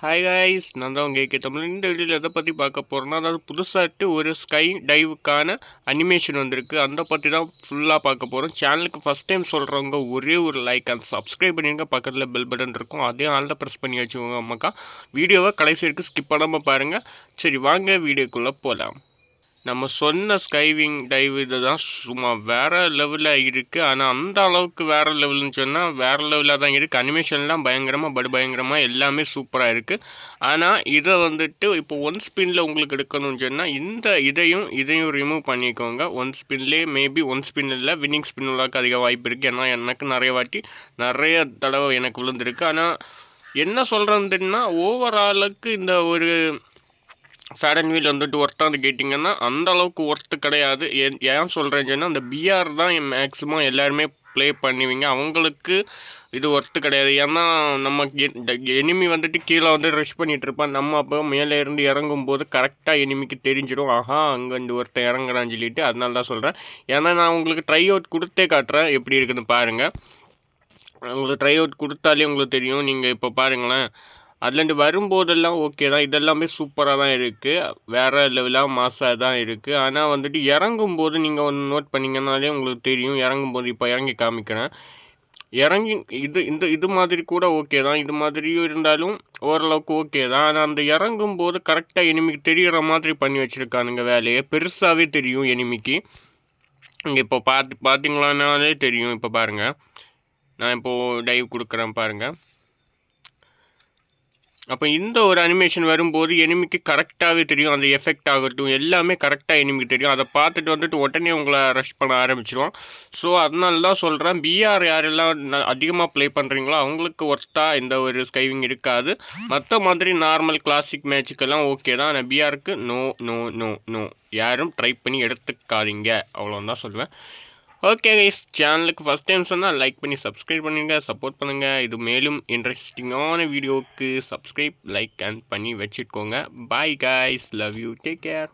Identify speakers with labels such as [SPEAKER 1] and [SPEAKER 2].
[SPEAKER 1] Hi guys, நான் தான் உங்கள் ஏகே தமிழ். இந்த வீடியோவில் எதை பற்றி பார்க்க போகிறோன்னா, அதாவது புதுசாகிட்டு ஒரு ஸ்கை டைவுக்கான அனிமேஷன் வந்திருக்கு. அதை பற்றி தான் ஃபுல்லாக பார்க்க போகிறோம். சேனலுக்கு ஃபஸ்ட் டைம் சொல்கிறவங்க ஒரே ஒரு லைக் அண்ட் சப்ஸ்கிரைப் பண்ணிடுங்க. பக்கத்தில் பெல் பட்டன் இருக்கும், அதையும் ஆல்ல ப்ரெஸ் பண்ணி வச்சுக்கோங்க. அம்மாக்கா வீடியோவை கடைசி வரைக்கும் ஸ்கிப் பண்ணாமல் பாருங்கள். சரி, வாங்க வீடியோக்குள்ளே போகலாம். நம்ம சொன்ன ஸ்கைவிங் டைவ் இது தான் சும்மா வேறு லெவலில் இருக்குது. ஆனால் அந்த அளவுக்கு வேறு லெவல்னு சொன்னால் வேறு லெவலில் தான் இருக்குது. அனிமேஷன்லாம் பயங்கரமாக பயங்கரமாக எல்லாமே சூப்பராக இருக்குது. ஆனால் இதை வந்துட்டு இப்போ ஒன் ஸ்பின்னில் உங்களுக்கு எடுக்கணும்னு சொன்னால் இதையும் ரிமூவ் பண்ணிக்கோங்க. ஒன் ஸ்பின்லேயே மேபி ஒன் ஸ்பின் இல்லை, வின்னிங் ஸ்பின் உள்ளாக்க அதிக வாய்ப்பு இருக்குது. ஏன்னா எனக்கு நிறைய தடவை எனக்கு விழுந்திருக்கு. ஆனால் என்ன சொல்கிறதுன்னா, ஓவராலுக்கு இந்த ஒரு ஃபேட் அண்ட் வீல் வந்துட்டு ஒர்த்தான்னு கேட்டிங்கன்னா அந்த அளவுக்கு ஒர்த்து கிடையாது. ஏன் சொல்கிறேன்னு சொன்னால், அந்த பிஆர் தான் மேக்ஸிமம் எல்லாருமே ப்ளே பண்ணுவீங்க. அவங்களுக்கு இது ஒர்த்து கிடையாது. ஏன்னா நம்ம எனிமி வந்துட்டு கீழே வந்து ரஷ் பண்ணிகிட்டு இருப்பான். நம்ம அப்போ மேலே இருந்து இறங்கும்போது கரெக்டாக எனிமிக்கு தெரிஞ்சிடும், ஆஹா அங்கே இந்த ஒருத்தன் இறங்குறான்னு சொல்லிட்டு. அதனால தான் சொல்கிறேன். ஏன்னா நான் உங்களுக்கு ட்ரை அவுட் கொடுத்தே காட்டுறேன் எப்படி இருக்குதுன்னு பாருங்கள். உங்களுக்கு ட்ரை அவுட் கொடுத்தாலே உங்களுக்கு தெரியும். நீங்கள் இப்போ பாருங்களேன், அதுலேருந்து வரும்போதெல்லாம் ஓகே தான், இதெல்லாமே சூப்பராக தான் இருக்குது, வேறு லெவலாக மாசாக தான் இருக்குது. ஆனால் வந்துட்டு இறங்கும்போது நீங்கள் ஒன்று நோட் பண்ணிங்கன்னாலே உங்களுக்கு தெரியும். இறங்கும்போது இப்போ இறங்கி காமிக்கிறேன். இறங்கி இது மாதிரி கூட ஓகே தான், இது மாதிரியும் இருந்தாலும் ஓரளவுக்கு ஓகே தான். ஆனால் அந்த இறங்கும்போது கரெக்டாக எனிமிக்கு தெரிகிற மாதிரி பண்ணி வச்சுருக்கானுங்க. வேலையை பெருசாகவே தெரியும் எனிமிக்கு. இங்கே இப்போ பார்த்தீங்களானாலே தெரியும். இப்போ பாருங்கள், நான் இப்போது டைவ் கொடுக்குறேன் பாருங்கள். அப்போ இந்த ஒரு அனிமேஷன் வரும்போது எனிமிக்கு கரெக்டாகவே தெரியும். அந்த எஃபெக்ட் ஆகட்டும் எல்லாமே கரெக்டாக எனிமிக்கு தெரியும். அதை பார்த்துட்டு வந்துட்டு உடனே உங்களை ரஷ் பண்ண ஆரம்பிச்சிடுவோம். ஸோ அதனால தான் சொல்கிறேன், பிஆர் யாரெல்லாம் அதிகமாக ப்ளே பண்ணுறீங்களோ அவங்களுக்கு ஒர்த்தாக இந்த ஒரு ஸ்கைவிங் இருக்காது. மற்ற மாதிரி நார்மல் கிளாசிக் மேட்சுக்கெல்லாம் ஓகே தான். ஆனால் பிஆருக்கு நோ நோ நோ நோ, யாரும் ட்ரை பண்ணி எடுத்துக்காதீங்க, அவ்வளோதான் தான் சொல்லுவேன். ஓகே கைஸ், சேனலுக்கு ஃபஸ்ட் டைம் சொன்னால் லைக் பண்ணி சப்ஸ்கிரைப் பண்ணுங்கள், சப்போர்ட் பண்ணுங்கள். இது மேலும் இன்ட்ரெஸ்டிங்கான வீடியோவுக்கு சப்ஸ்கிரைப் லைக் அண்ட் பண்ணி வச்சுக்கோங்க. Bye guys, love you, take care.